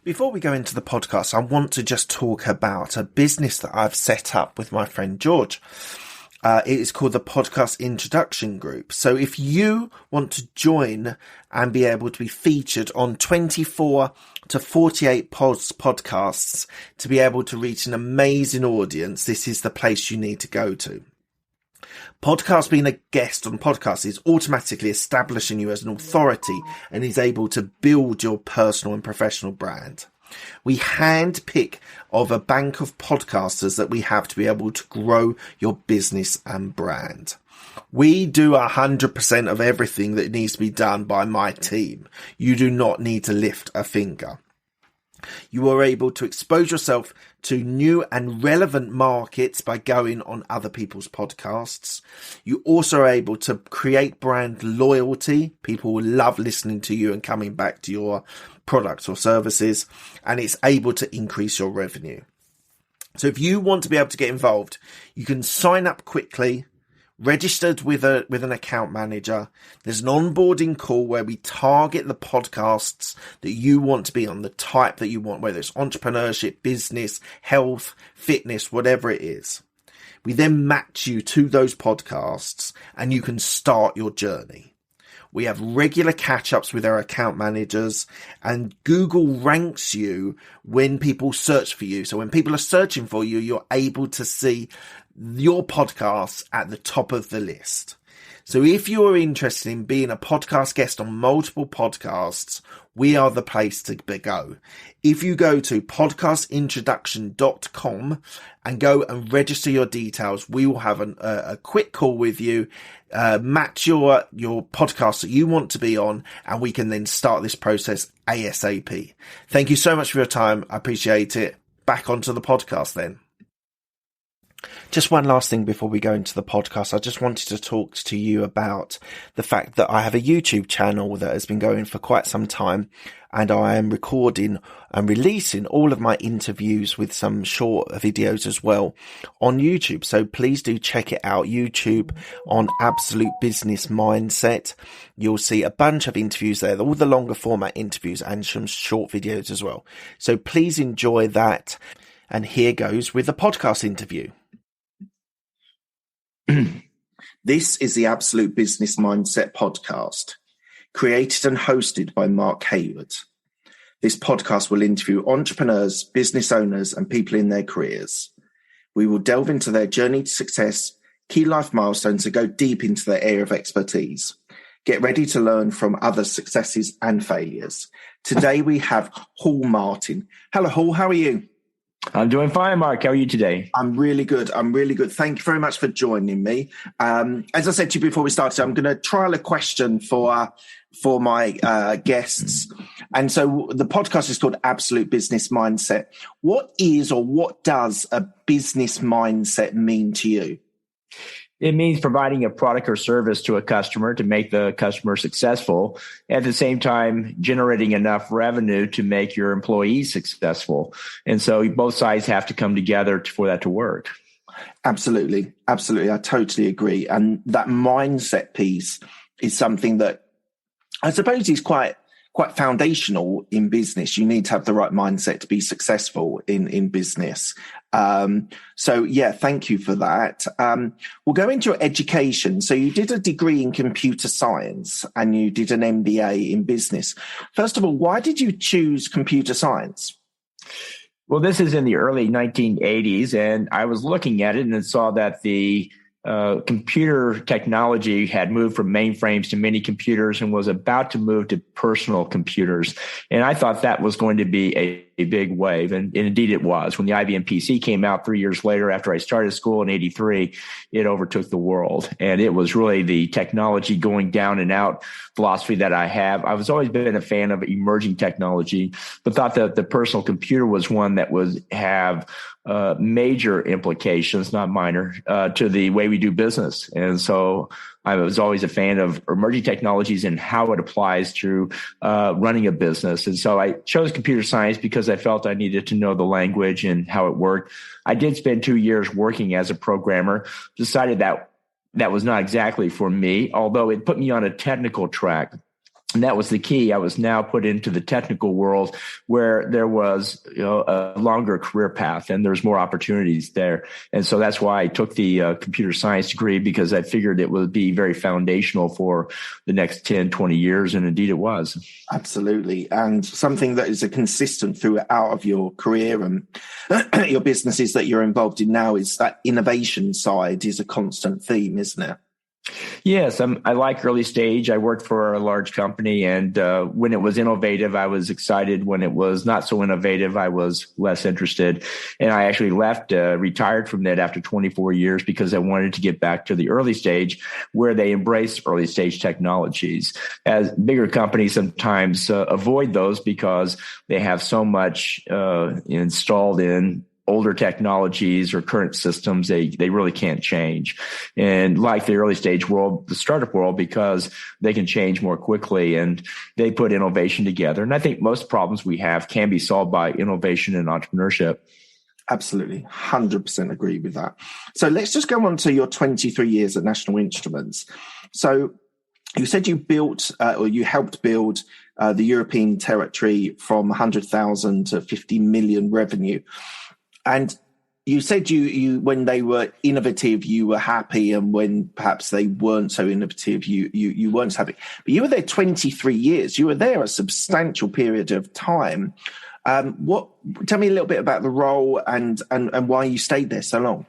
Before we go into the podcast, I want to just talk about a business that I've set up with my friend George. It is called the Podcast Introduction Group. So if you want to join and be able to be featured on 24 to 48 podcasts to be able to reach an amazing audience, this is the place you need to go to. Podcast, being a guest on podcasts, is automatically establishing you as an authority and is able to build your personal and professional brand. We handpick of a bank of podcasters that we have to be able to grow your business and brand. We do 100% of everything that needs to be done by my team. You do not need to lift a finger. You are able to expose yourself to new and relevant markets by going on other people's podcasts. You also are able to create brand loyalty. People will love listening to you and coming back to your products or services, and it's able to increase your revenue. So if you want to be able to get involved, you can sign up quickly, registered with an account manager. There's an onboarding call where we target the podcasts that you want to be on, the type that you want, whether it's entrepreneurship, business, health, fitness, whatever it is. We then match you to those podcasts and you can start your journey. We have regular catch-ups with our account managers, and Google ranks you when people search for you. So when people are searching for you, you're able to see your podcasts at the top of the list. So if you're interested in being a podcast guest on multiple podcasts, we are the place to go. If you go to podcastintroduction.com and go and register your details, we will have a quick call with you, match your podcast that you want to be on, and we can then start this process ASAP. Thank you so much for your time. I appreciate it. Back onto the podcast then. Just one last thing before we go into the podcast. I just wanted to talk to you about the fact that I have a YouTube channel that has been going for quite some time, and I am recording and releasing all of my interviews with some short videos as well on YouTube. So please do check it out. YouTube on Absolute Business Mindset. You'll see a bunch of interviews there, all the longer format interviews and some short videos as well. So please enjoy that. And here goes with the podcast interview. This is the Absolute Business Mindset podcast, created and hosted by Mark Hayward. This podcast will interview entrepreneurs, business owners, and people in their careers. We will delve into their journey to success, key life milestones, and go deep into their area of expertise. Get ready to learn from other successes and failures. Today we have Hall Martin. Hello, Hall. How are you? I'm doing fine, Mark. How are you today? I'm really good. Thank you very much for joining me. As I said to you before we started, I'm going to trial a question for my guests. And so the podcast is called Absolute Business Mindset. What is or what does a business mindset mean to you? It means providing a product or service to a customer to make the customer successful, at the same time generating enough revenue to make your employees successful. And so both sides have to come together for that to work. Absolutely. I totally agree. And that mindset piece is something that I suppose is quite foundational in business. You need to have the right mindset to be successful in business. So yeah, thank you for that. We'll go into your education. So you did a degree in computer science and you did an MBA in business. First of all, why did you choose computer science? Well, this is in the early 1980s, and I was looking at it and saw that the computer technology had moved from mainframes to mini computers and was about to move to personal computers. And I thought that was going to be a big wave. And indeed it was. When the IBM PC came out 3 years later, after I started school in 83, it overtook the world. And it was really the technology going down and out philosophy that I have. I've always been a fan of emerging technology, but thought that the personal computer was one that would have major implications, not minor, to the way we do business. And so I was always a fan of emerging technologies and how it applies to running a business. And so I chose computer science because I felt I needed to know the language and how it worked. I did spend 2 years working as a programmer, decided that was not exactly for me, although it put me on a technical track. And that was the key. I was now put into the technical world where there was, a longer career path and there's more opportunities there. And so that's why I took the computer science degree, because I figured it would be very foundational for the next 10, 20 years. And indeed it was. Absolutely. And something that is a consistent throughout of your career and your businesses that you're involved in now is that innovation side is a constant theme, isn't it? Yes, I like early stage. I worked for a large company, and when it was innovative, I was excited. When it was not so innovative, I was less interested. And I actually retired from that after 24 years because I wanted to get back to the early stage where they embrace early stage technologies. As bigger companies sometimes avoid those because they have so much installed in older technologies or current systems, they really can't change. And like the early stage world, the startup world, because they can change more quickly and they put innovation together. And I think most problems we have can be solved by innovation and entrepreneurship. Absolutely. 100% agree with that. So let's just go on to your 23 years at National Instruments. So you said you built or you helped build the European territory from 100,000 to 50 million revenue. And you said you when they were innovative, you were happy, and when perhaps they weren't so innovative, you weren't happy. But you were there 23 years. You were there a substantial period of time. Tell me a little bit about the role and why you stayed there so long.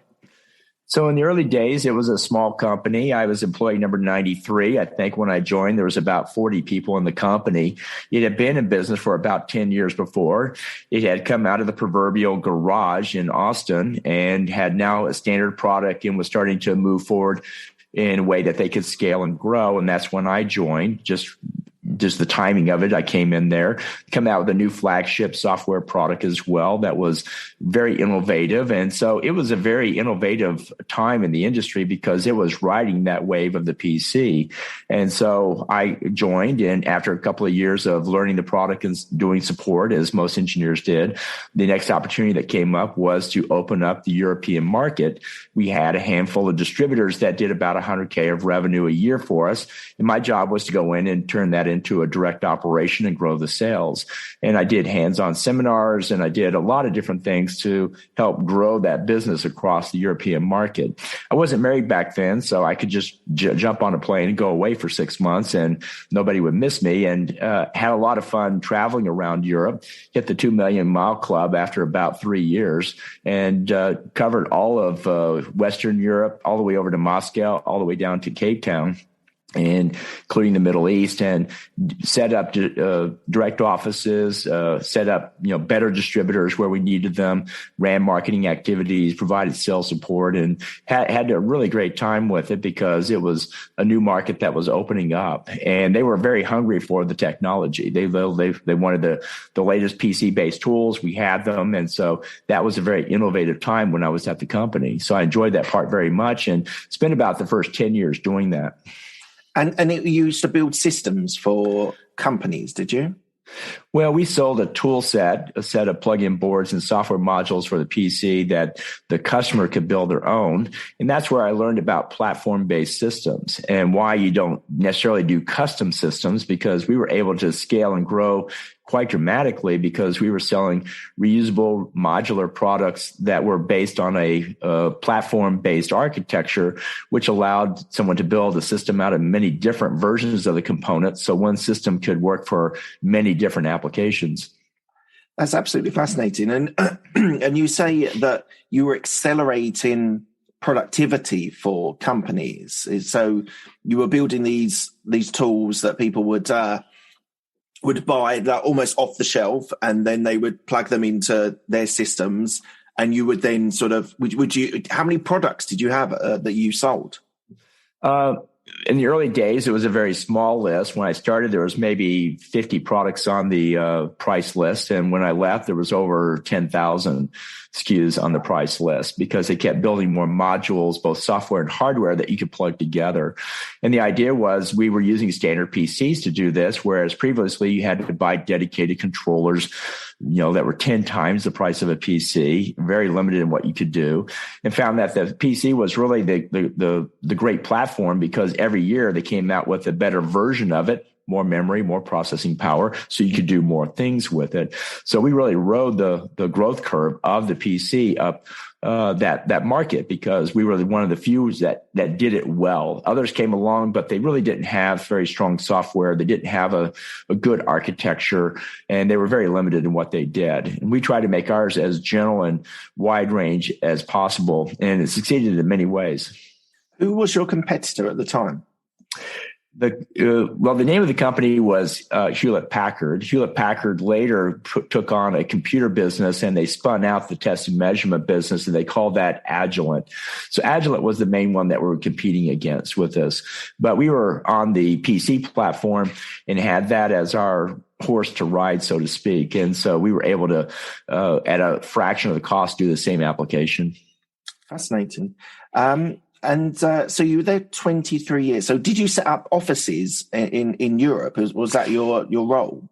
So in the early days, it was a small company. I was employee number 93. I think when I joined, there was about 40 people in the company. It had been in business for about 10 years before. It had come out of the proverbial garage in Austin and had now a standard product and was starting to move forward in a way that they could scale and grow. And that's when I joined, just the timing of it. I came in there, come out with a new flagship software product as well that was very innovative. And so it was a very innovative time in the industry because it was riding that wave of the PC. And so I joined, and after a couple of years of learning the product and doing support, as most engineers did, the next opportunity that came up was to open up the European market. We had a handful of distributors that did about 100K of revenue a year for us. And my job was to go in and turn that into a direct operation and grow the sales. And I did hands-on seminars, and I did a lot of different things to help grow that business across the European market. I wasn't married back then, so I could just jump on a plane and go away for 6 months and nobody would miss me, and had a lot of fun traveling around Europe, hit the 2 million mile club after about 3 years, and covered all of Western Europe, all the way over to Moscow, all the way down to Cape Town, and including the Middle East, and set up direct offices, set up better distributors where we needed them, ran marketing activities, provided sales support, and had a really great time with it because it was a new market that was opening up, and they were very hungry for the technology. They wanted the latest PC based tools. We had them, and so that was a very innovative time when I was at the company. So I enjoyed that part very much, and spent about the first 10 years doing that. And it used to build systems for companies, did you? Well, we sold a set of plug-in boards and software modules for the PC that the customer could build their own. And that's where I learned about platform-based systems and why you don't necessarily do custom systems, because we were able to scale and grow quite dramatically because we were selling reusable modular products that were based on a platform-based architecture, which allowed someone to build a system out of many different versions of the components. So one system could work for many different applications. That's absolutely fascinating. And and you say that you were accelerating productivity for companies. So you were building these tools that people would buy like almost off the shelf, and then they would plug them into their systems, and you would then sort of would you? How many products did you have that you sold? In the early days, it was a very small list. When I started, there was maybe 50 products on the price list. And when I left, there was over 10,000 SKUs on the price list because they kept building more modules, both software and hardware, that you could plug together. And the idea was we were using standard PCs to do this, whereas previously you had to buy dedicated controllers, that were 10 times the price of a PC, very limited in what you could do, and found that the PC was really the great platform because every year they came out with a better version of it, more memory, more processing power, so you could do more things with it. So we really rode the growth curve of the PC up that market, because we were one of the few that did it well. Others came along, but they really didn't have very strong software. They didn't have a good architecture, and they were very limited in what they did. And we tried to make ours as general and wide range as possible, and it succeeded in many ways. Who was your competitor at the time? The name of the company was Hewlett Packard. Hewlett Packard later took on a computer business, and they spun out the test and measurement business, and they called that Agilent. So Agilent was the main one that we were competing against with us. But we were on the PC platform and had that as our horse to ride, so to speak. And so we were able to, at a fraction of the cost, do the same application. Fascinating. So you were there 23 years. So did you set up offices in Europe? Was that your role?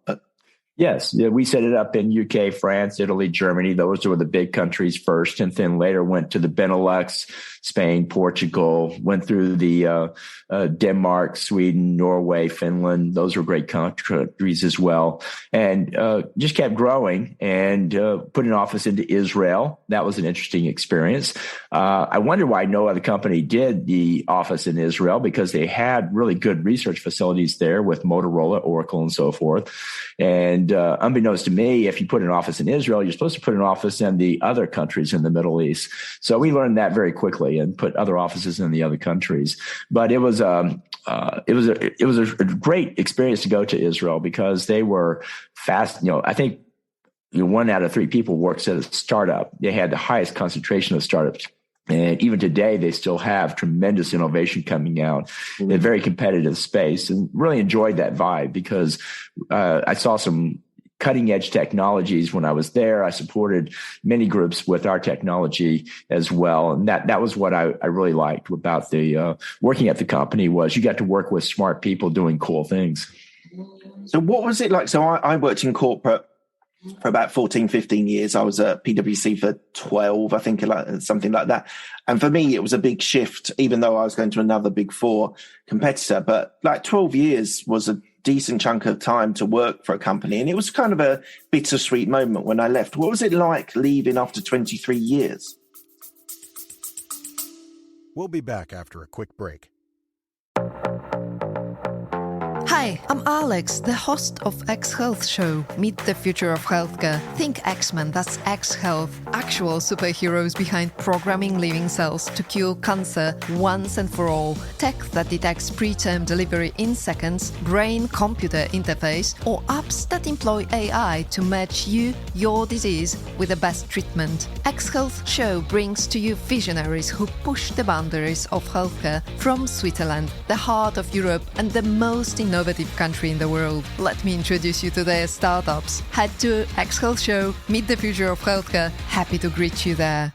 Yes, we set it up in UK, France, Italy, Germany. Those were the big countries first, and then later went to the Benelux, Spain, Portugal, went through the Denmark, Sweden, Norway, Finland. Those were great countries as well. And just kept growing, and put an office into Israel. That was an interesting experience. I wonder why no other company did the office in Israel, because they had really good research facilities there with Motorola, Oracle, and so forth. And unbeknownst to me, if you put an office in Israel, you're supposed to put an office in the other countries in the Middle East. So we learned that very quickly and put other offices in the other countries. But it was a great experience to go to Israel, because they were fast. I think 1 out of 3 people works at a startup. They had the highest concentration of startups. And even today, they still have tremendous innovation coming out in a very competitive space, and really enjoyed that vibe, because I saw some cutting edge technologies when I was there. I supported many groups with our technology as well. And that was what I really liked about the working at the company, was you got to work with smart people doing cool things. So what was it like? So I worked in corporate for about 14, 15 years. I was at PwC for 12, I think, something like that. And for me, it was a big shift, even though I was going to another Big Four competitor. But like 12 years was a decent chunk of time to work for a company. And it was kind of a bittersweet moment when I left. What was it like leaving after 23 years? We'll be back after a quick break. Hi, I'm Alex, the host of X Health Show. Meet the future of healthcare. Think X-Men, that's X Health. Actual superheroes behind programming living cells to cure cancer once and for all. Tech that detects preterm delivery in seconds, brain-computer interface, or apps that employ AI to match you, your disease, with the best treatment. X Health Show brings to you visionaries who push the boundaries of healthcare from Switzerland, the heart of Europe and the most innovative country in the world. Let me introduce you to their startups. Head to X Health Show, meet the future of healthcare. Happy to greet you there.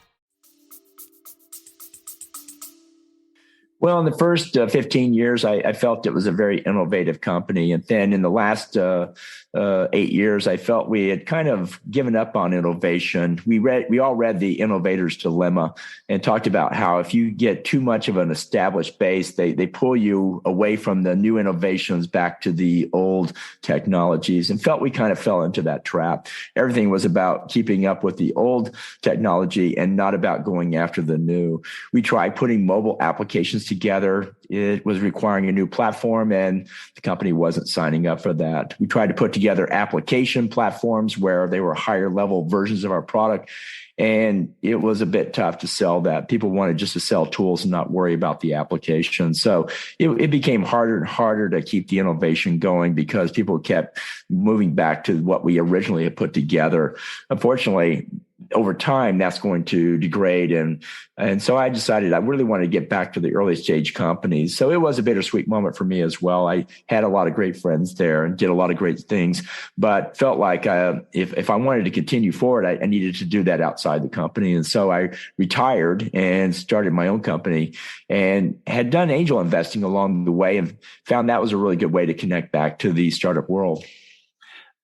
Well, in the first 15 years, I felt it was a very innovative company. And then in the last 8 years, I felt we had kind of given up on innovation. We all read The Innovator's Dilemma and talked about how if you get too much of an established base, they pull you away from the new innovations back to the old technologies, and felt we kind of fell into that trap. Everything was about keeping up with the old technology and not about going after the new. We tried putting mobile applications together. It was requiring a new platform, and the company wasn't signing up for that. We tried to put together application platforms where they were higher level versions of our product, and it was a bit tough to sell that. People wanted just to sell tools and not worry about the application. So it became harder and harder to keep the innovation going, because people kept moving back to what we originally had put together. Unfortunately, over time, that's going to degrade. And so I decided I really wanted to get back to the early stage companies. So it was a bittersweet moment for me as well. I had a lot of great friends there and did a lot of great things, but felt like if I wanted to continue forward, I needed to do that outside the company. And so I retired and started my own company, and had done angel investing along the way, and found that was a really good way to connect back to the startup world.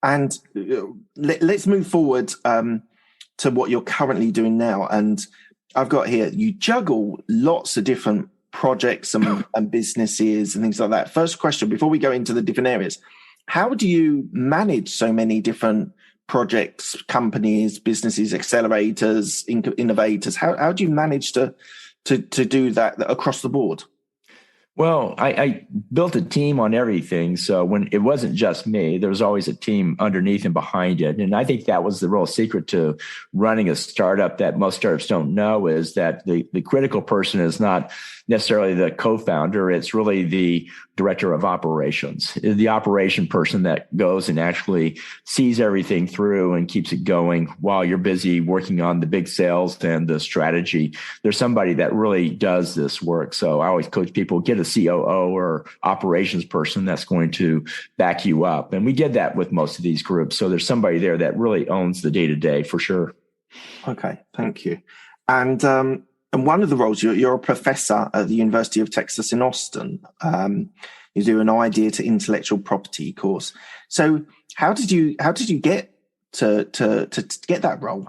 And let's move forward to what you're currently doing now. And I've got here, you juggle lots of different projects and businesses and things like that. First question, before we go into the different areas, how do you manage so many different projects, companies, businesses, accelerators, innovators? How do you manage to do that across the board? Well, I built a team on everything. So when it wasn't just me, there was always a team underneath and behind it. And I think that was the real secret to running a startup that most startups don't know, is that the critical person is not necessarily the co-founder. It's really the director of operations, the operation person that goes and actually sees everything through and keeps it going while you're busy working on the big sales and the strategy. There's somebody that really does this work. So I always coach people, get a COO or operations person that's going to back you up. And we did that with most of these groups. So there's somebody there that really owns the day-to-day for sure. Okay, thank you. And one of the roles, you're a professor at the University of Texas in Austin. You do an idea to intellectual property course. So how did you get to get that role?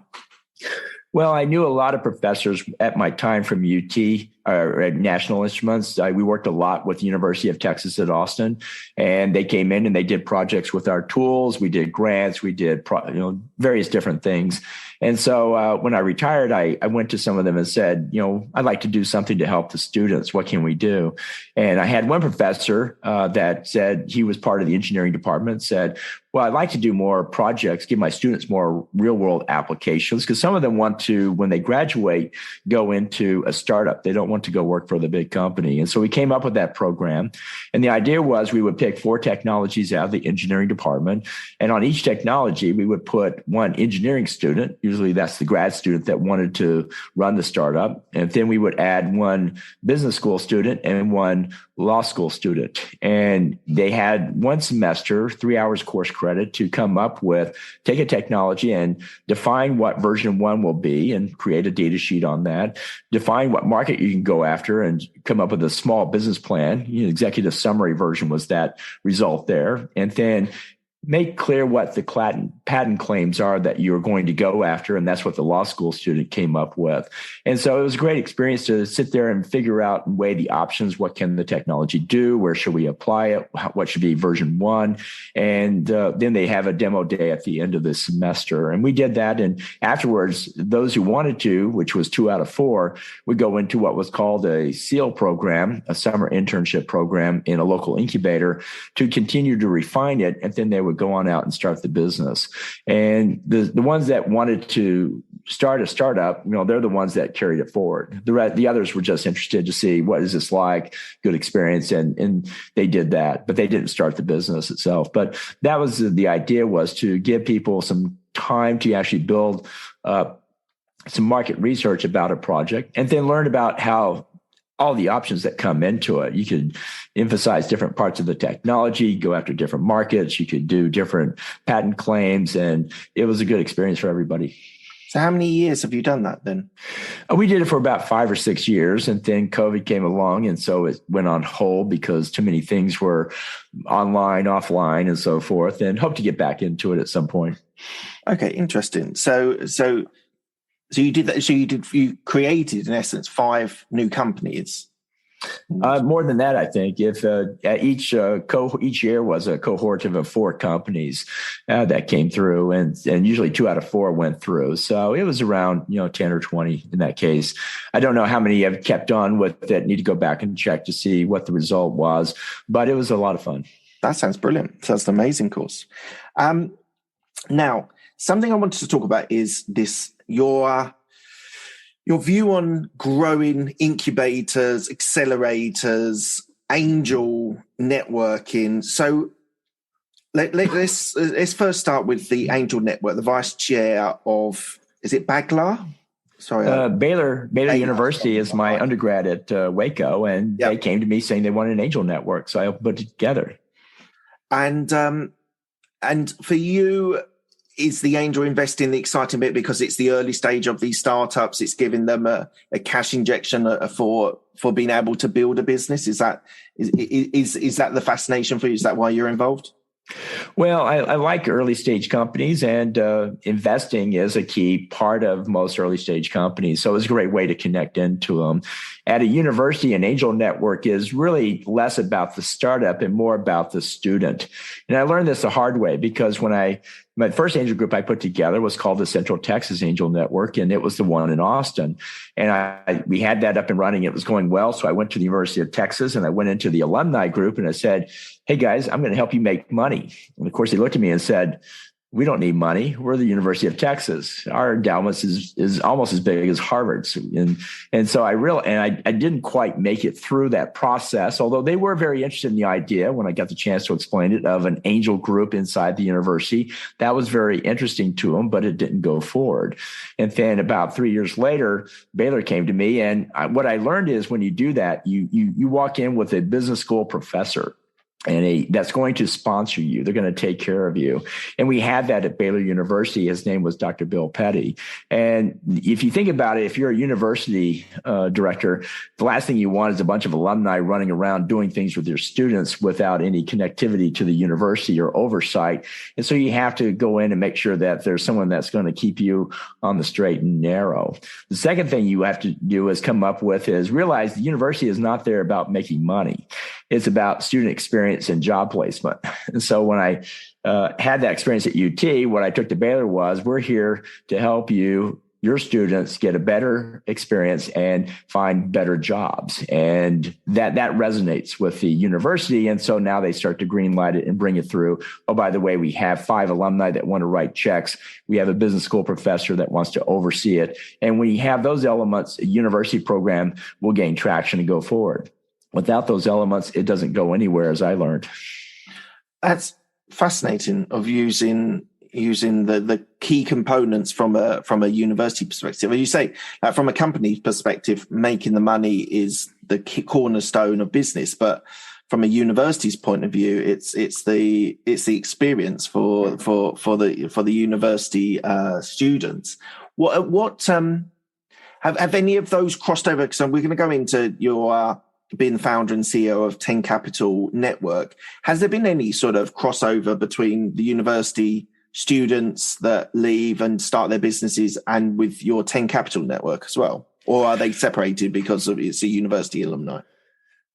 Well, I knew a lot of professors at my time from UT or at National Instruments. We worked a lot with the University of Texas at Austin, and they came in and they did projects with our tools. We did grants. We did various different things. And so when I retired, I went to some of them and said, I'd like to do something to help the students. What can we do? And I had one professor that said, he was part of the engineering department, said, well, I'd like to do more projects, give my students more real world applications, because some of them want to, when they graduate, go into a startup. They don't want to go work for the big company. And so we came up with that program. And the idea was we would pick 4 technologies out of the engineering department. And on each technology, we would put one engineering student. Usually that's the grad student that wanted to run the startup. And then we would add one business school student and one law school student. And they had one semester, 3 hours course credit to come up with, take a technology and define what version 1 will be and create a data sheet on that, define what market you can go after and come up with a small business plan. Executive summary version was that result there. And then make clear what the patent claims are that you're going to go after. And that's what the law school student came up with. And so it was a great experience to sit there and figure out and weigh the options. What can the technology do? Where should we apply it? What should be version 1? And then they have a demo day at the end of the semester. And we did that. And afterwards, those who wanted to, which was 2 out of 4, would go into what was called a SEAL program, a summer internship program in a local incubator, to continue to refine it. And then they would go on out and start the business. And the ones that wanted to start a startup, they're the ones that carried it forward. The others were just interested to see, what is this like? Good experience. And they did that, but they didn't start the business itself. But that was the idea, was to give people some time to actually build some market research about a project and then learn about how all the options that come into it. You could emphasize different parts of the technology, go after different markets. You could do different patent claims, and it was a good experience for everybody. So how many years have you done that then? We did it for about 5 or 6 years, and then COVID came along, and so it went on hold because too many things were online, offline, and so forth, and hope to get back into it at some point. Okay, interesting. So you did that. So you created, in essence, 5 new companies. More than that, I think. If each year was a cohort of 4 companies that came through, and usually 2 out of 4 went through. So it was around 10 or 20 in that case. I don't know how many have kept on with it. Need to go back and check to see what the result was, but it was a lot of fun. That sounds brilliant. That's an amazing course. Now, something I wanted to talk about is this: your view on growing incubators, accelerators, angel networking. So let's first start with the angel network. The vice chair of, is it Baylar? Sorry, Baylar University is my undergrad at Waco, and they came to me saying they wanted an angel network, so I put it together. And for you, is the angel investing the exciting bit because it's the early stage of these startups? It's giving them a cash injection for being able to build a business. Is that the fascination for you? Is that why you're involved? Well, I like early stage companies, and investing is a key part of most early stage companies. So it's a great way to connect into them. At a university, an angel network is really less about the startup and more about the student. And I learned this the hard way because my first angel group I put together was called the Central Texas Angel Network, and it was the one in Austin. And we had that up and running. It was going well. So I went to the University of Texas and I went into the alumni group and I said, hey guys, I'm going to help you make money. And of course, they looked at me and said, we don't need money. We're the University of Texas. Our endowments is almost as big as Harvard's. And so I didn't quite make it through that process, although they were very interested in the idea when I got the chance to explain it of an angel group inside the university. That was very interesting to them, but it didn't go forward. And then about 3 years later, Baylar came to me. And what I learned is when you do that, you walk in with a business school professor and that's going to sponsor you. They're going to take care of you. And we had that at Baylar University. His name was Dr. Bill Petty. And if you think about it, if you're a university director, the last thing you want is a bunch of alumni running around doing things with your students without any connectivity to the university or oversight. And so you have to go in and make sure that there's someone that's going to keep you on the straight and narrow. The second thing you have to do is realize the university is not there about making money. It's about student experience and job placement. And so when I had that experience at UT, what I took to Baylar was, we're here to help your students get a better experience and find better jobs. And that resonates with the university. And so now they start to greenlight it and bring it through. Oh, by the way, we have 5 alumni that want to write checks. We have a business school professor that wants to oversee it. And when you have those elements, a university program will gain traction and go forward. Without those elements, it doesn't go anywhere, as I learned. That's fascinating of using the key components from a university perspective. As you say, from a company perspective, making the money is the cornerstone of business. But from a university's point of view, it's the experience for the university students. What have any of those crossed over? Because we're going to go into your being the founder and CEO of 10 Capital Network. Has there been any sort of crossover between the university students that leave and start their businesses and with your 10 Capital Network as well? Or are they separated because it's a university alumni?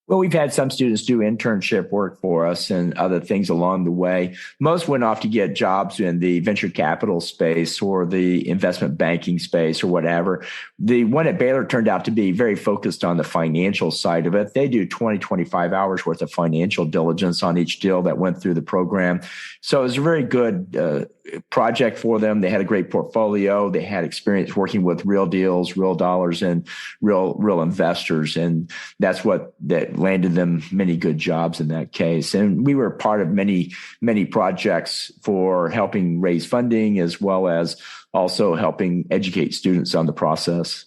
Well, we've had some students do internship work for us and other things along the way. Most went off to get jobs in the venture capital space or the investment banking space or whatever. The one at Baylar turned out to be very focused on the financial side of it. They do 20, 25 hours worth of financial diligence on each deal that went through the program. So it was a very good project for them. They had a great portfolio. They had experience working with real deals, real dollars, and real investors. And that's what that landed them many good jobs in that case. And we were part of many, many projects for helping raise funding as well as also helping educate students on the process.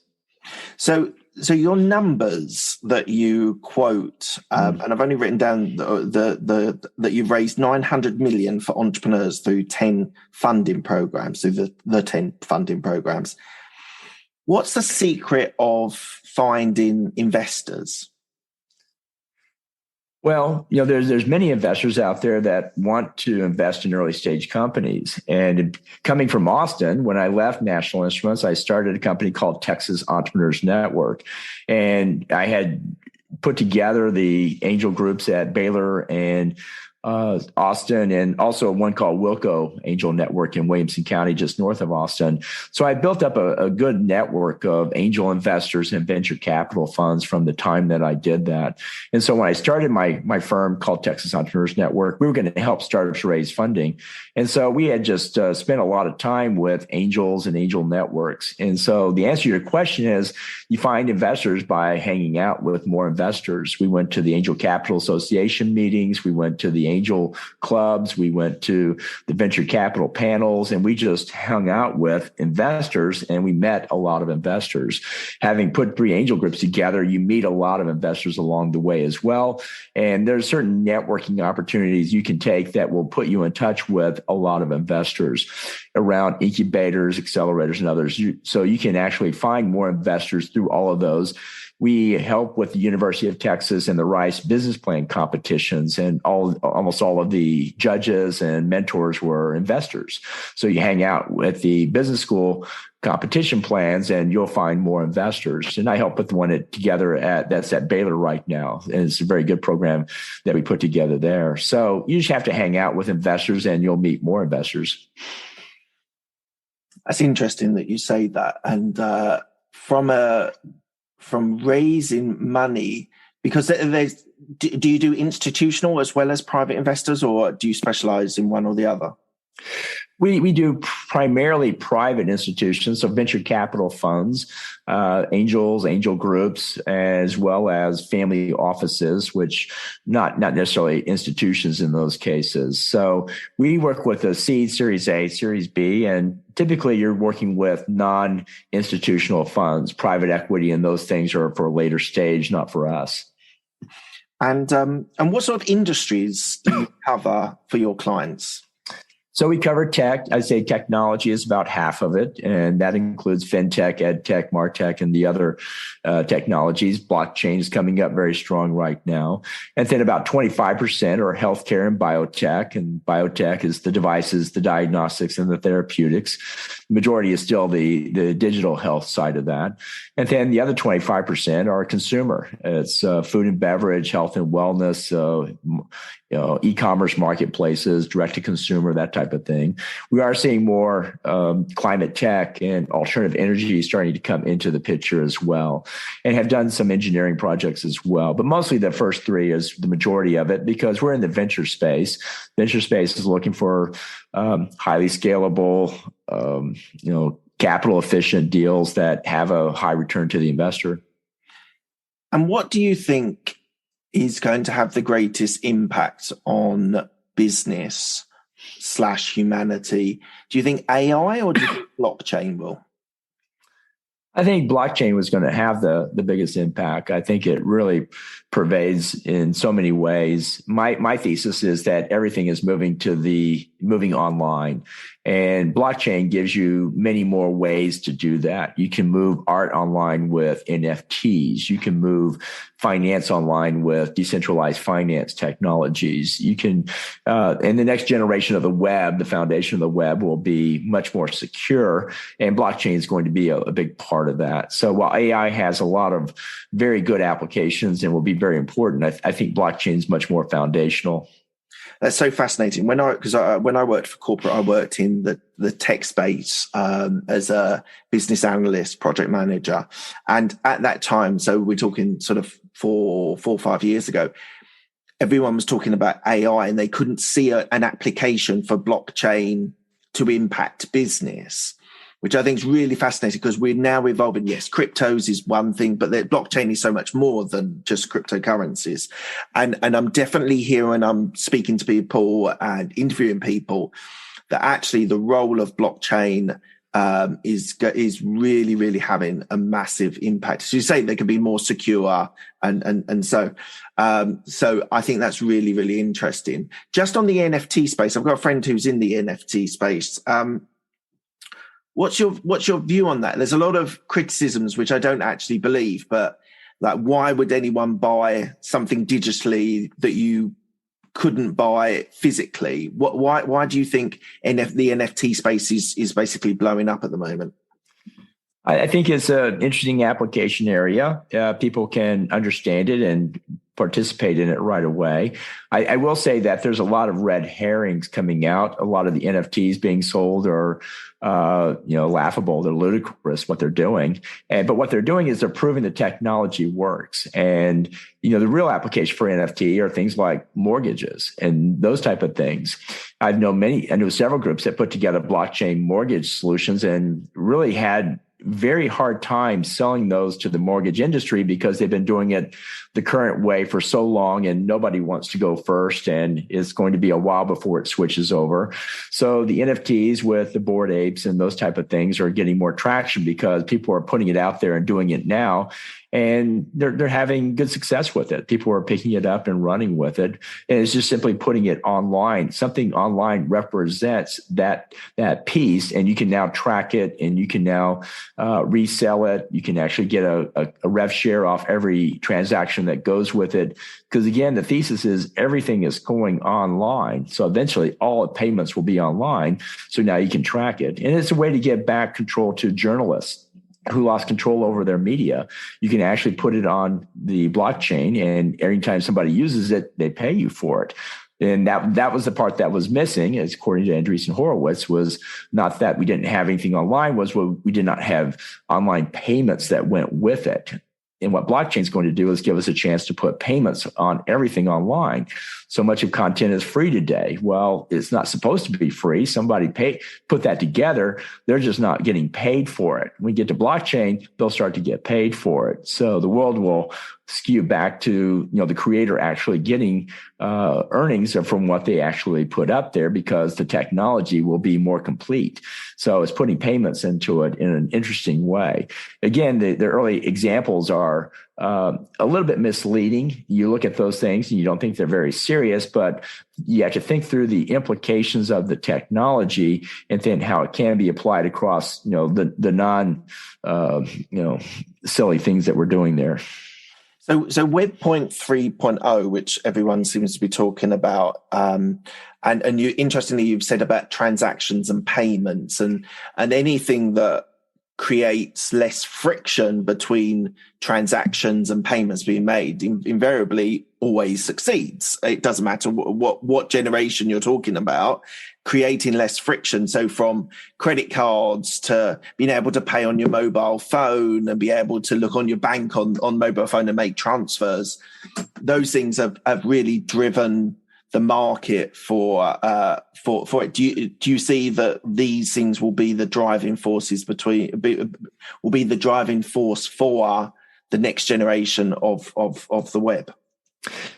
So your numbers that you quote, and I've only written down that you've raised 900 million for entrepreneurs through 10 funding programs, through the 10 funding programs. What's the secret of finding investors? Well, there's many investors out there that want to invest in early stage companies. And coming from Austin, when I left National Instruments, I started a company called Texas Entrepreneurs Network. And I had put together the angel groups at Baylar and Austin, and also one called Wilco Angel Network in Williamson County, just north of Austin. So I built up a good network of angel investors and venture capital funds from the time that I did that. And so when I started my firm called Texas Entrepreneurs Network, we were going to help startups raise funding. And so we had just spent a lot of time with angels and angel networks. And so the answer to your question is you find investors by hanging out with more investors. We went to the Angel Capital Association meetings. We went to the angel clubs. We went to the venture capital panels, and we just hung out with investors, and we met a lot of investors. Having put 3 angel groups together, you meet a lot of investors along the way as well. And there's certain networking opportunities you can take that will put you in touch with a lot of investors around incubators, accelerators, and others. So you can actually find more investors through all of those. we help with the University of Texas and the Rice business plan competitions, and almost all of the judges and mentors were investors. So you hang out with the business school competition plans and you'll find more investors. And I help put the one together that's at Baylar right now. And it's a very good program that we put together there. So you just have to hang out with investors and you'll meet more investors. That's interesting that you say that. And from raising money, because do you do institutional as well as private investors, or do you specialize in one or the other? We do primarily private institutions, so venture capital funds, angels, angel groups, as well as family offices, which not necessarily institutions in those cases. So we work with a seed, Series A, Series B, and typically you're working with non-institutional funds, private equity, and those things are for a later stage, not for us. And what sort of industries do you cover for your clients? So we cover tech. I'd say technology is about half of it, and that includes fintech, edtech, martech, and the other technologies. Blockchain is coming up very strong right now. And then about 25% are healthcare and biotech is the devices, the diagnostics, and the therapeutics. The majority is still the digital health side of that. And then the other 25% are consumer. It's food and beverage, health and wellness, e-commerce marketplaces, direct to consumer, that type of thing. We are seeing more climate tech and alternative energy starting to come into the picture as well, and have done some engineering projects as well. But mostly the first three is the majority of it, because we're in the venture space. Venture space is looking for highly scalable, capital efficient deals that have a high return to the investor. And what do you think is going to have the greatest impact on business / humanity? Do you think AI or do you think blockchain will? I think blockchain was going to have the biggest impact. I think it really pervades in so many ways. My thesis is that everything is moving online, and blockchain gives you many more ways to do that. You can move art online with NFTs. You can move finance online with decentralized finance technologies. You can, in the next generation of the web, the foundation of the web will be much more secure, and blockchain is going to be a big part of that. So while AI has a lot of very good applications and will be very important, I think blockchain is much more foundational. That's so fascinating. When I worked for corporate, I worked in the tech space as a business analyst, project manager, and at that time, so we're talking sort of 4 or 5 years ago, everyone was talking about AI, and they couldn't see an application for blockchain to impact business, which I think is really fascinating, because we're now evolving. Yes, cryptos is one thing, but the blockchain is so much more than just cryptocurrencies. And I'm definitely hearing, I'm speaking to people and interviewing people, that actually the role of blockchain is really, really having a massive impact. So you say they can be more secure, and so I think that's really, really interesting. Just on the NFT space, I've got a friend who's in the NFT space. What's your view on that? There's a lot of criticisms, which I don't actually believe, but like, why would anyone buy something digitally that you couldn't buy physically? Why do you think the NFT space is basically blowing up at the moment? I think it's an interesting application area. People can understand it and participate in it right away. I will say that there's a lot of red herrings coming out. A lot of the NFTs being sold are, laughable. They're ludicrous what they're doing. But what they're doing is they're proving the technology works. And, the real application for NFT are things like mortgages and those type of things. I know several groups that put together blockchain mortgage solutions and really had very hard time selling those to the mortgage industry, because they've been doing it the current way for so long, and nobody wants to go first, and it's going to be a while before it switches over. So the NFTs with the Bored Apes and those type of things are getting more traction, because people are putting it out there and doing it now. and they're having good success with it. People are picking it up and running with it, and it's just simply putting it online. Something online represents that piece, and you can now track it, and you can now resell it. You can actually get a rev share off every transaction that goes with it. Because again, the thesis is everything is going online. So eventually all payments will be online. So now you can track it. And it's a way to get back control to journalists who lost control over their media. You can actually put it on the blockchain, and every time somebody uses it, they pay you for it. And that was the part that was missing, as according to Andreessen Horowitz, was not that we didn't have anything online, was we did not have online payments that went with it. And what blockchain is going to do is give us a chance to put payments on everything online. So much of content is free today. Well, it's not supposed to be free. Somebody put that together. They're just not getting paid for it. When we get to blockchain, they'll start to get paid for it. So the world will skew back to, the creator actually getting earnings from what they actually put up there, because the technology will be more complete. So it's putting payments into it in an interesting way. Again, the early examples are a little bit misleading. You look at those things and you don't think they're very serious, but you have to think through the implications of the technology and then how it can be applied across, the non, silly things that we're doing there. So Web 3.0, which everyone seems to be talking about, and you, interestingly, you've said about transactions and payments and anything that creates less friction between transactions and payments being made invariably always succeeds. It doesn't matter what generation you're talking about, creating less friction. So from credit cards to being able to pay on your mobile phone and be able to look on your bank on mobile phone and make transfers, those things have really driven the market for it. Do you see that these things will be the driving forces will be the driving force for the next generation of the web?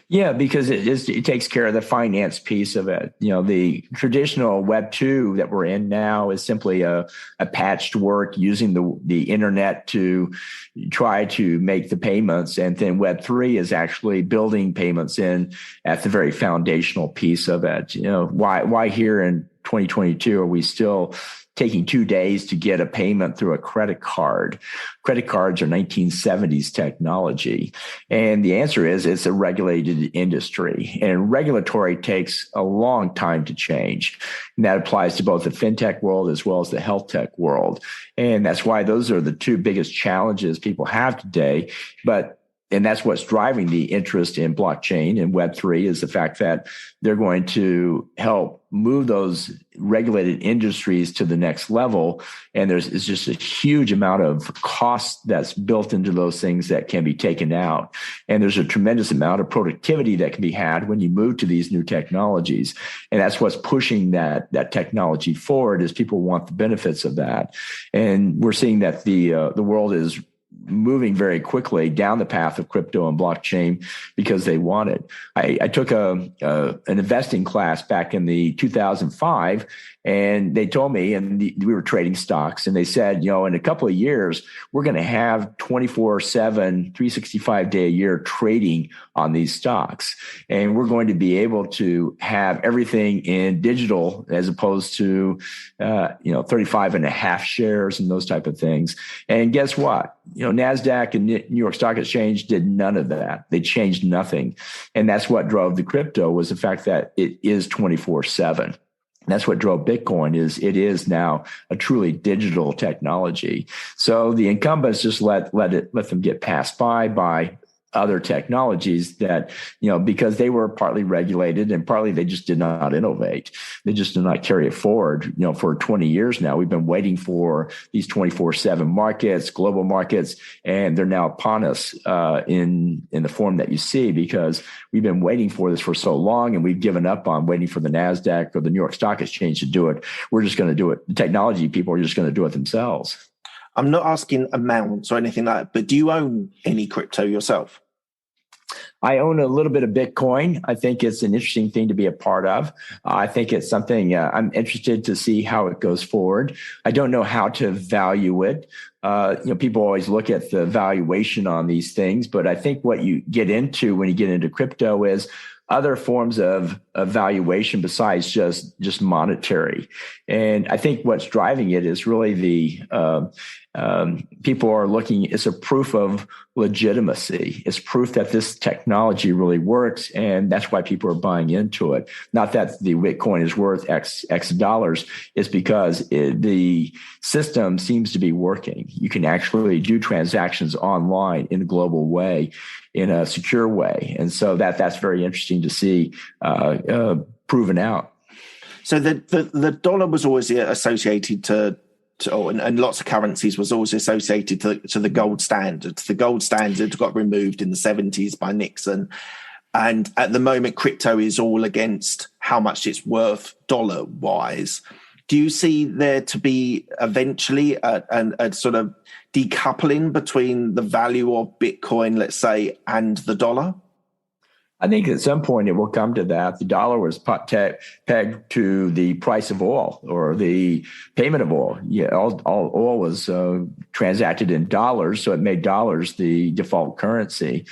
Yeah, because it takes care of the finance piece of it. The traditional Web 2 that we're in now is simply a patchwork using the internet to try to make the payments. And then Web 3 is actually building payments in at the very foundational piece of it. Why here in 2022 are we still taking 2 days to get a payment through a credit card? Credit cards are 1970s technology. And the answer is it's a regulated industry, and regulatory takes a long time to change. And that applies to both the fintech world as well as the health tech world. And that's why those are the two biggest challenges people have today. And that's what's driving the interest in blockchain and Web3 is the fact that they're going to help move those regulated industries to the next level. And it's just a huge amount of cost that's built into those things that can be taken out. And there's a tremendous amount of productivity that can be had when you move to these new technologies. And that's what's pushing that technology forward, is people want the benefits of that. And we're seeing that the world is moving very quickly down the path of crypto and blockchain because they want it. I took an investing class back in the 2005, and they told me, and we were trading stocks, and they said, in a couple of years, we're going to have 24/7, 365-day a year trading on these stocks. And we're going to be able to have everything in digital as opposed to, 35 and a half shares and those type of things. And guess what? NASDAQ and New York Stock Exchange did none of that. They changed nothing. And that's what drove the crypto, was the fact that it is 24/7. That's what drove Bitcoin. It is now a truly digital technology. So the incumbents just let them get passed by other technologies that, because they were partly regulated and partly they just did not innovate. They just did not carry it forward. For 20 years now, we've been waiting for these 24/7 markets, global markets, and they're now upon us in the form that you see, because we've been waiting for this for so long, and we've given up on waiting for the NASDAQ or the New York Stock Exchange to do it. We're just going to do it. The technology people are just going to do it themselves. I'm not asking amounts or anything like that, but do you own any crypto yourself? I own a little bit of Bitcoin. I think it's an interesting thing to be a part of. I think it's something I'm interested to see how it goes forward. I don't know how to value it. People always look at the valuation on these things, but I think what you get into when you get into crypto is other forms of valuation besides just monetary. And I think what's driving it is really the people are looking, it's a proof of legitimacy. It's proof that this technology really works. And that's why people are buying into it. Not that the Bitcoin is worth X dollars. It's because the system seems to be working. You can actually do transactions online in a global way, in a secure way. And so that's very interesting to see proven out. So the dollar was always associated and lots of currencies was always associated to the gold standard. The gold standard got removed in the 70s by Nixon. And at the moment, crypto is all against how much it's worth dollar-wise. Do you see there to be eventually a sort of decoupling between the value of Bitcoin, let's say, and the dollar? I think at some point it will come to that. The dollar was pegged to the price of oil or the payment of oil. Yeah, all oil was transacted in dollars, so it made dollars the default currency.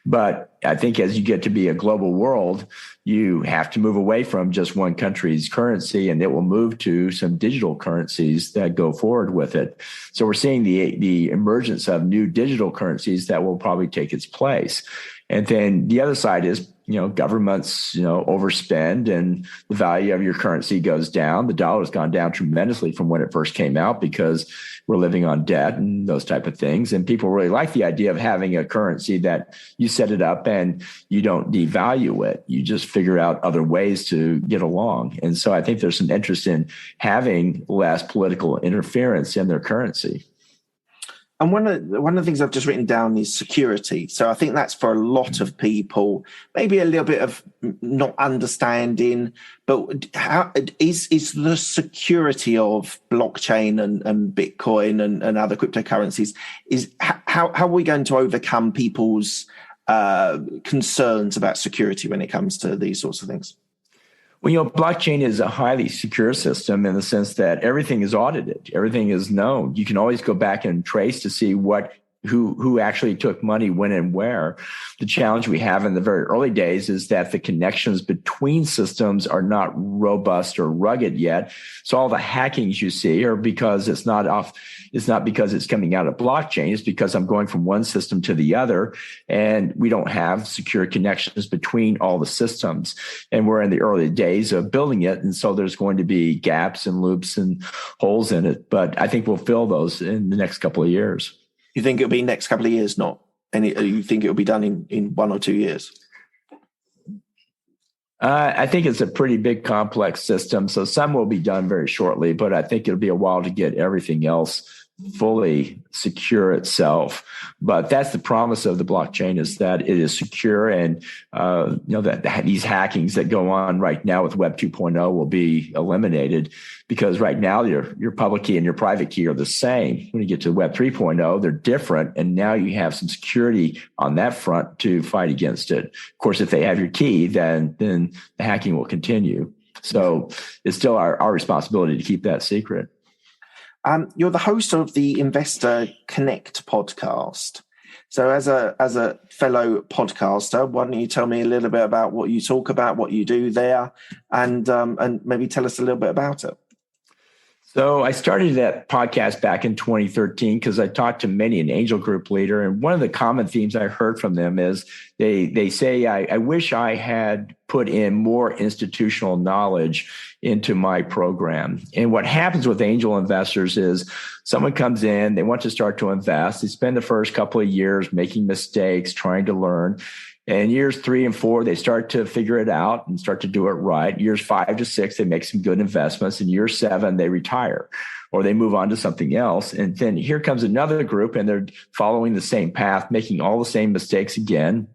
But I think as you get to be a global world, you have to move away from just one country's currency, and it will move to some digital currencies that go forward with it. So we're seeing the emergence of new digital currencies that will probably take its place. And then the other side is, governments, overspend and the value of your currency goes down. The dollar has gone down tremendously from when it first came out because we're living on debt and those type of things. And people really like the idea of having a currency that you set it up and you don't devalue it. You just figure out other ways to get along. And so I think there's some interest in having less political interference in their currency. And one of the things I've just written down is security. So I think that's for a lot of people, maybe a little bit of not understanding, but how is the security of blockchain and Bitcoin and other cryptocurrencies, how are we going to overcome people's concerns about security when it comes to these sorts of things? Well, blockchain is a highly secure system in the sense that everything is audited. Everything is known. You can always go back and trace to see who actually took money when and where. The challenge we have in the very early days is that the connections between systems are not robust or rugged yet. So all the hackings you see are because it's not because it's coming out of blockchain. It's because I'm going from one system to the other, and we don't have secure connections between all the systems. And we're in the early days of building it. And so there's going to be gaps and loops and holes in it. But I think we'll fill those in the next couple of years. You think it'll be next couple of years, not? And you think it'll be done in 1 or 2 years? I think it's a pretty big, complex system. So some will be done very shortly, but I think it'll be a while to get everything else fully secure itself. But that's the promise of the blockchain, is that it is secure, and that these hackings that go on right now with Web 2.0 will be eliminated, because right now your public key and your private key are the same. When you get to Web 3.0, they're different, and now you have some security on that front to fight against it. Of course, if they have your key, then the hacking will continue. So it's still our responsibility to keep that secret. You're the host of the Investor Connect podcast. So as a fellow podcaster, why don't you tell me a little bit about what you talk about, what you do there, and maybe tell us a little bit about it. So I started that podcast back in 2013 because I talked to many an angel group leader. And one of the common themes I heard from them is they say, I wish I had put in more institutional knowledge into my program. And what happens with angel investors is someone comes in, they want to start to invest. They spend the first couple of years making mistakes, trying to learn. And years 3 and 4, they start to figure it out and start to do it right. Years 5 to 6, they make some good investments. In year 7, they retire or they move on to something else. And then here comes another group, and they're following the same path, making all the same mistakes again.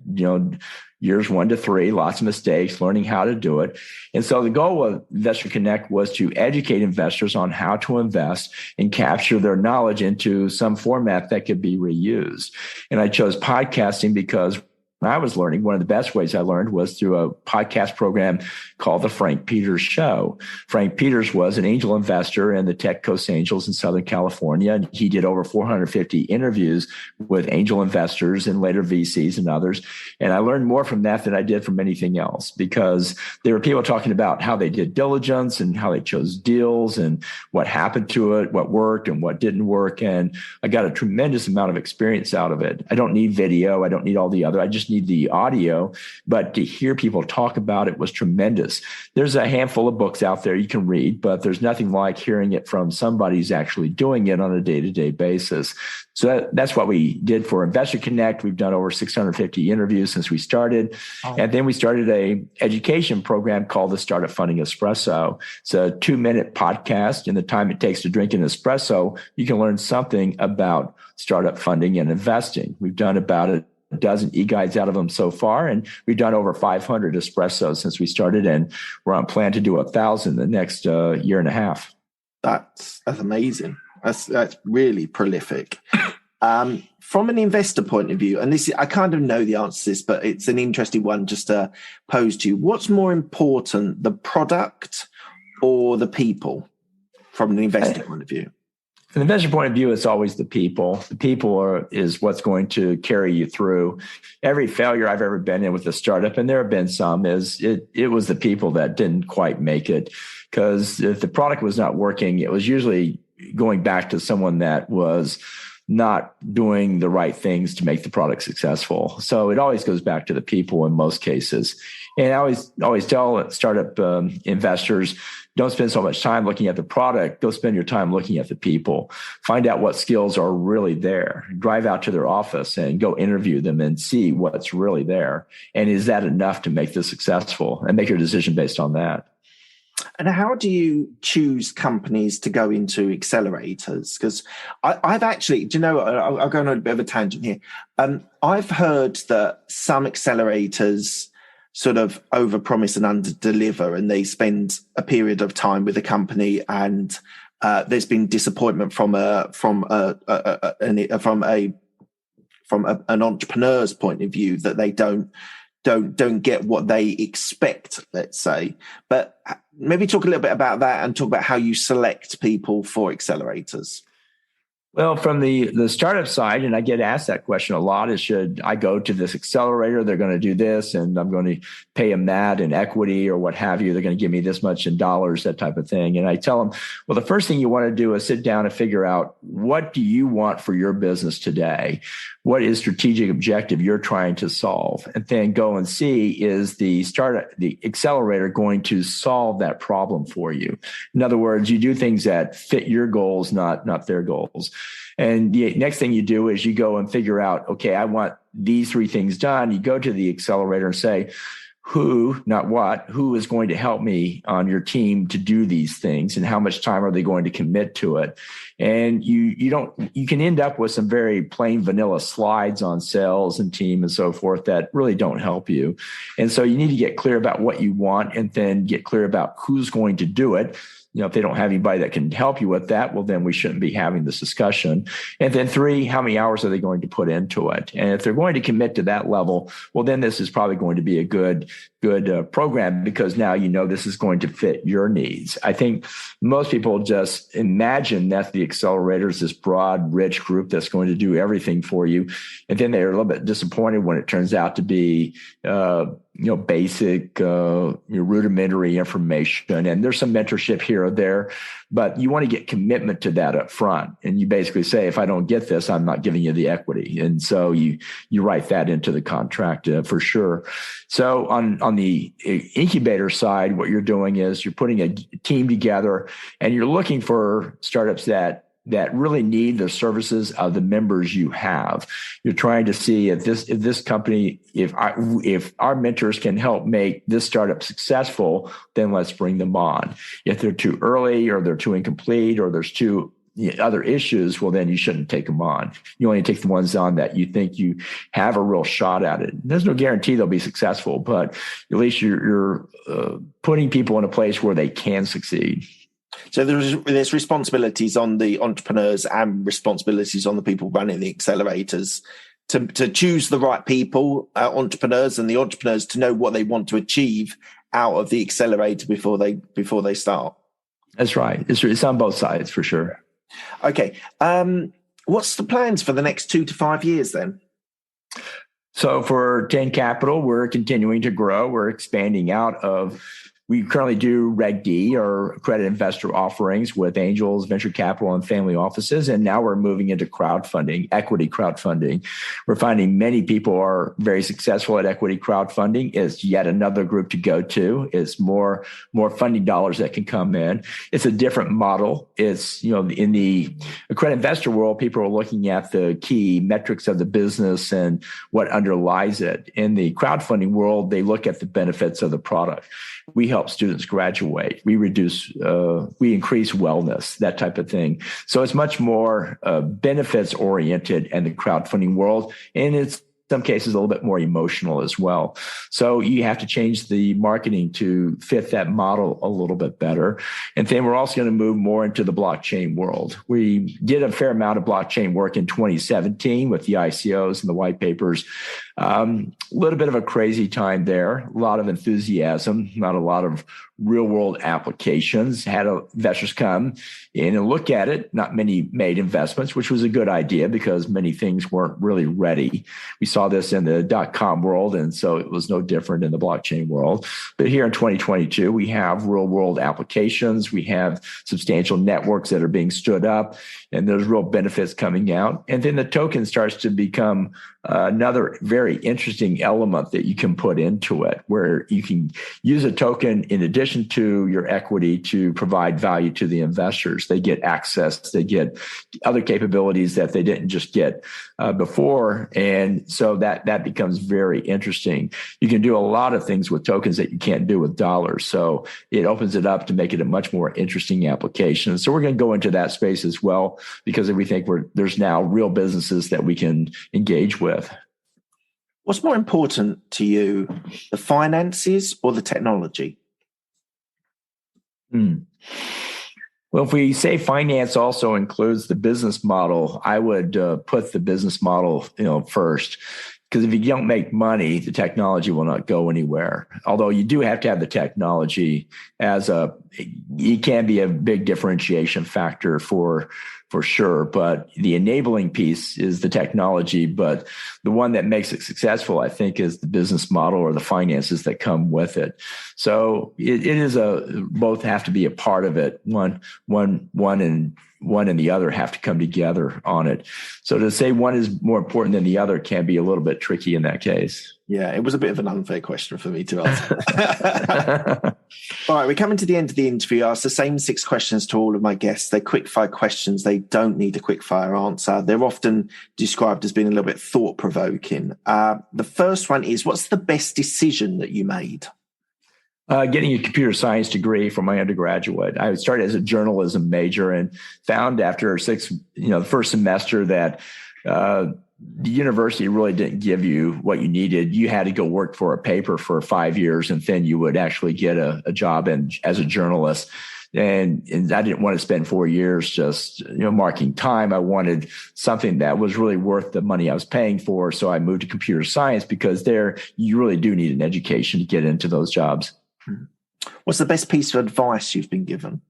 Years 1 to 3, lots of mistakes, learning how to do it. And so the goal of Investor Connect was to educate investors on how to invest and capture their knowledge into some format that could be reused. And I chose podcasting because I was learning, one of the best ways I learned was through a podcast program called The Frank Peters Show. Frank Peters was an angel investor in the Tech Coast Angels in Southern California. And he did over 450 interviews with angel investors and later VCs and others. And I learned more from that than I did from anything else, because there were people talking about how they did diligence and how they chose deals and what happened to it, what worked and what didn't work. And I got a tremendous amount of experience out of it. I don't need video. I don't need all the other. I just need the audio, but to hear people talk about it was tremendous. There's a handful of books out there you can read, but there's nothing like hearing it from somebody who's actually doing it on a day-to-day basis. So that's what we did for Investor Connect. We've done over 650 interviews since we started. Oh. And then we started a education program called the Startup Funding Espresso. It's a 2-minute podcast. In the time it takes to drink an espresso, you can learn something about startup funding and investing. We've done about a dozen e-guides out of them so far, and we've done over 500 espressos since we started, and we're on plan to do 1,000 the next year and a half. That's amazing. That's really prolific. From an investor point of view, and this I kind of know the answer to this, but it's an interesting one just to pose to you. What's more important, the product or the people, from an investor point of view? From an investor point of view, it's always the people. The people is what's going to carry you through. Every failure I've ever been in with a startup, and there have been some, it was the people that didn't quite make it. Because if the product was not working, it was usually going back to someone that was not doing the right things to make the product successful. So it always goes back to the people in most cases. And I always tell startup investors, don't spend so much time looking at the product. Go spend your time looking at the people. Find out what skills are really there. Drive out to their office and go interview them and see what's really there. And is that enough to make this successful? And make your decision based on that. And how do you choose companies to go into accelerators? Because I've actually, I'll go on a bit of a tangent here. I've heard that some accelerators sort of overpromise and underdeliver, and they spend a period of time with a company, and there's been disappointment from an entrepreneur's point of view, that they don't get what they expect, let's say. But maybe talk a little bit about that and talk about how you select people for accelerators. Well, from the startup side, and I get asked that question a lot, is should I go to this accelerator? They're going to do this, and I'm going to pay them that in equity or what have you. They're going to give me this much in dollars, that type of thing. And I tell them, well, the first thing you want to do is sit down and figure out, what do you want for your business today? What is strategic objective you're trying to solve? And then go and see, is the accelerator going to solve that problem for you? In other words, you do things that fit your goals, not their goals. And the next thing you do is you go and figure out, okay, I want these 3 things done. You go to the accelerator and say, who, not what, who is going to help me on your team to do these things, and how much time are they going to commit to it? And you can end up with some very plain vanilla slides on sales and team and so forth that really don't help you. And so you need to get clear about what you want, and then get clear about who's going to do it. If they don't have anybody that can help you with that, well, then we shouldn't be having this discussion. And then 3, how many hours are they going to put into it? And if they're going to commit to that level, well, then this is probably going to be a good program, because now this is going to fit your needs. I think most people just imagine that the accelerator is this broad, rich group that's going to do everything for you. And then they're a little bit disappointed when it turns out to be basic, rudimentary information. And there's some mentorship here or there, but you want to get commitment to that up front. And you basically say, if I don't get this, I'm not giving you the equity. And so you write that into the contract for sure. So on the incubator side, what you're doing is you're putting a team together, and you're looking for startups that really need the services of the members you have. You're trying to see if this company, if our mentors can help make this startup successful, then let's bring them on. If they're too early, or they're too incomplete, or there's too other issues, well, then you shouldn't take them on. You only take the ones on that you think you have a real shot at it. There's no guarantee they'll be successful, but at least you're putting people in a place where they can succeed. So there's responsibilities on the entrepreneurs and responsibilities on the people running the accelerators to choose the right people, entrepreneurs, and the entrepreneurs to know what they want to achieve out of the accelerator before they start. That's right. It's on both sides for sure. Okay. What's the plans for the next 2 to 5 years then? So for 10 Capital, we're continuing to grow. We're expanding we currently do Reg D, or credit investor offerings, with angels, venture capital, and family offices. And now we're moving into crowdfunding, equity crowdfunding. We're finding many people are very successful at equity crowdfunding. It's yet another group to go to. It's more funding dollars that can come in. It's a different model. It's, in the credit investor world, people are looking at the key metrics of the business and what underlies it. In the crowdfunding world, they look at the benefits of the product. We help students graduate. We increase wellness, that type of thing. So it's much more benefits oriented in the crowdfunding world. And it's some cases a little bit more emotional as well. So you have to change the marketing to fit that model a little bit better. And then we're also going to move more into the blockchain world. We did a fair amount of blockchain work in 2017 with the ICOs and the white papers. A little bit of a crazy time there, a lot of enthusiasm, not a lot of real world applications. Had investors come in and look at it. Not many made investments, which was a good idea because many things weren't really ready. We saw this in the .com world, and so it was no different in the blockchain world. But here in 2022, we have real world applications. We have substantial networks that are being stood up, and there's real benefits coming out. And then the token starts to become another very interesting element that you can put into it, where you can use a token in addition to your equity to provide value to the investors. They get access, they get other capabilities that they didn't just get before. And so that becomes very interesting. You can do a lot of things with tokens that you can't do with dollars. So it opens it up to make it a much more interesting application. So we're going to go into that space as well, because we think there's now real businesses that we can engage with. What's more important to you, the finances or the technology? Well, if we say finance also includes the business model, I would put the business model, first. Because if you don't make money, the technology will not go anywhere. Although you do have to have the technology it can be a big differentiation factor for sure. But the enabling piece is the technology. But the one that makes it successful, I think, is the business model or the finances that come with it. So it is both have to be a part of it. One and the other have to come together on it. So to say one is more important than the other can be a little bit tricky in that case. Yeah, it was a bit of an unfair question for me to answer. All right, we're coming to the end of the interview. I ask the same 6 questions to all of my guests. They're quick-fire questions. They don't need a quick-fire answer. They're often described as being a little bit thought-provoking. The first one is, what's the best decision that you made? Getting a computer science degree for my undergraduate. I started as a journalism major and found after the first semester that the university really didn't give you what you needed. You had to go work for a paper for 5 years, and then you would actually get a job as a journalist. And I didn't want to spend 4 years just, marking time. I wanted something that was really worth the money I was paying for. So I moved to computer science because there you really do need an education to get into those jobs. What's the best piece of advice you've been given?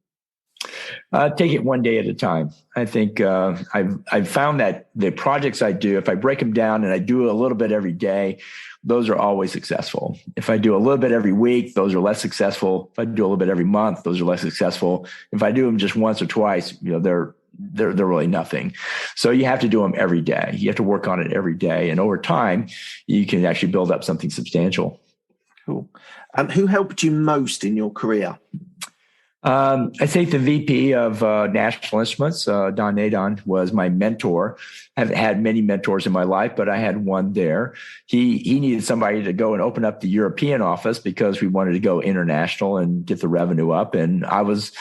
Take it one day at a time. I think I've found that the projects I do, if I break them down and I do a little bit every day, those are always successful. If I do a little bit every week, those are less successful. If I do a little bit every month, those are less successful. If I do them just once or twice, they're really nothing. So you have to do them every day. You have to work on it every day. And over time, you can actually build up something substantial. Cool. Who helped you most in your career? I think the VP of National Instruments, Don Nadon, was my mentor. I've had many mentors in my life, but I had one there. He needed somebody to go and open up the European office because we wanted to go international and get the revenue up. And I was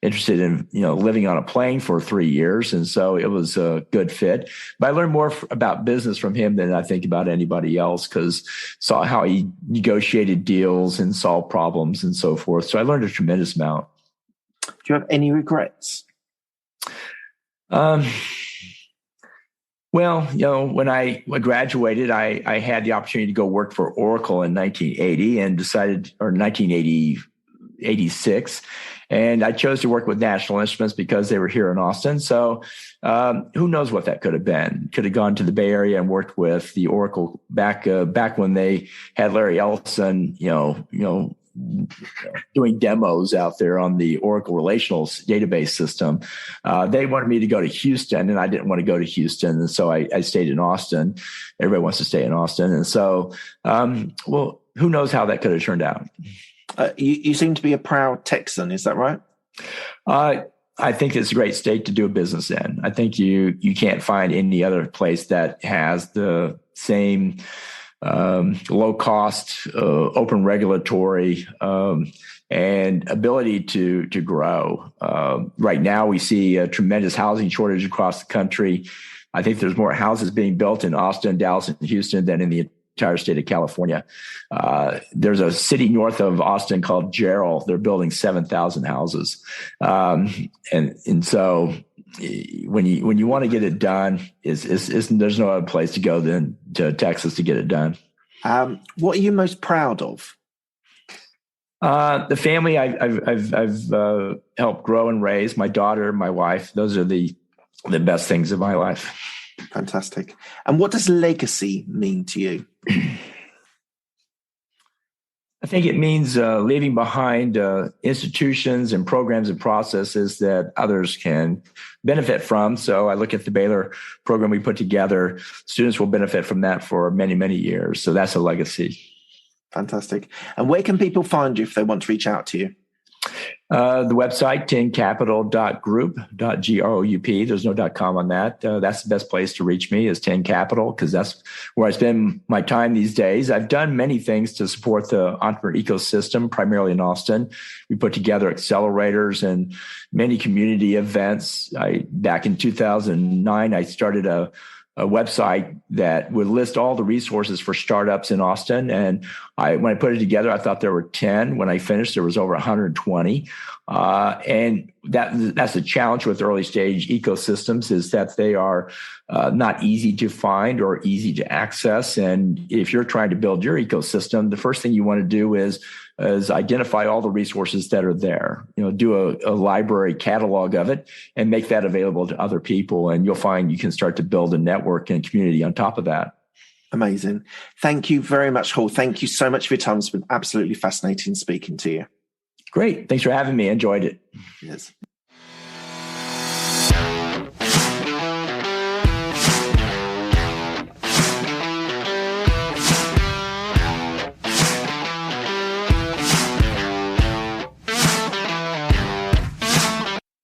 interested in, living on a plane for 3 years. And so it was a good fit. But I learned more about business from him than I think about anybody else, because saw how he negotiated deals and solved problems and so forth. So I learned a tremendous amount. Do you have any regrets? Well, when I graduated, I had the opportunity to go work for Oracle in 1980 and decided, or 1986, and I chose to work with National Instruments because they were here in Austin. So who knows what that could have been? Could have gone to the Bay Area and worked with the Oracle back when they had Larry Ellison, doing demos out there on the Oracle relational database system. They wanted me to go to Houston, and I didn't want to go to Houston. And so I stayed in Austin. Everybody wants to stay in Austin. And so, who knows how that could have turned out? You seem to be a proud Texan. Is that right? I think it's a great state to do a business in. I think you can't find any other place that has the same low cost, open regulatory, and ability to grow. Right now, we see a tremendous housing shortage across the country. I think there's more houses being built in Austin, Dallas, and Houston than in the entire state of California. There's a city north of Austin called Jarrell. They're building 7,000 houses, and so when you want to get it done, there's no other place to go than to Texas to get it done. What are you most proud of? The family I've helped grow and raise, my daughter, my wife. Those are the best things of my life. Fantastic. And what does legacy mean to you? I think it means leaving behind institutions and programs and processes that others can benefit from. So I look at the Baylar program we put together. Students will benefit from that for many, many years. So that's a legacy. Fantastic. And where can people find you if they want to reach out to you? The website, tencapital.group. There's no .com on that. That's the best place to reach me is 10 Capital, because that's where I spend my time these days. I've done many things to support the entrepreneur ecosystem, primarily in Austin. We put together accelerators and many community events. Back in 2009, I started a website that would list all the resources for startups in Austin. And when I put it together, I thought there were 10. When I finished, there was over 120. And that's a challenge with early stage ecosystems, is that they are not easy to find or easy to access. And if you're trying to build your ecosystem, the first thing you want to do is identify all the resources that are there, do a library catalog of it and make that available to other people. And you'll find you can start to build a network and community on top of that. Amazing. Thank you very much, Hall. Thank you so much for your time. It's been absolutely fascinating speaking to you. Great. Thanks for having me. I enjoyed it. Yes.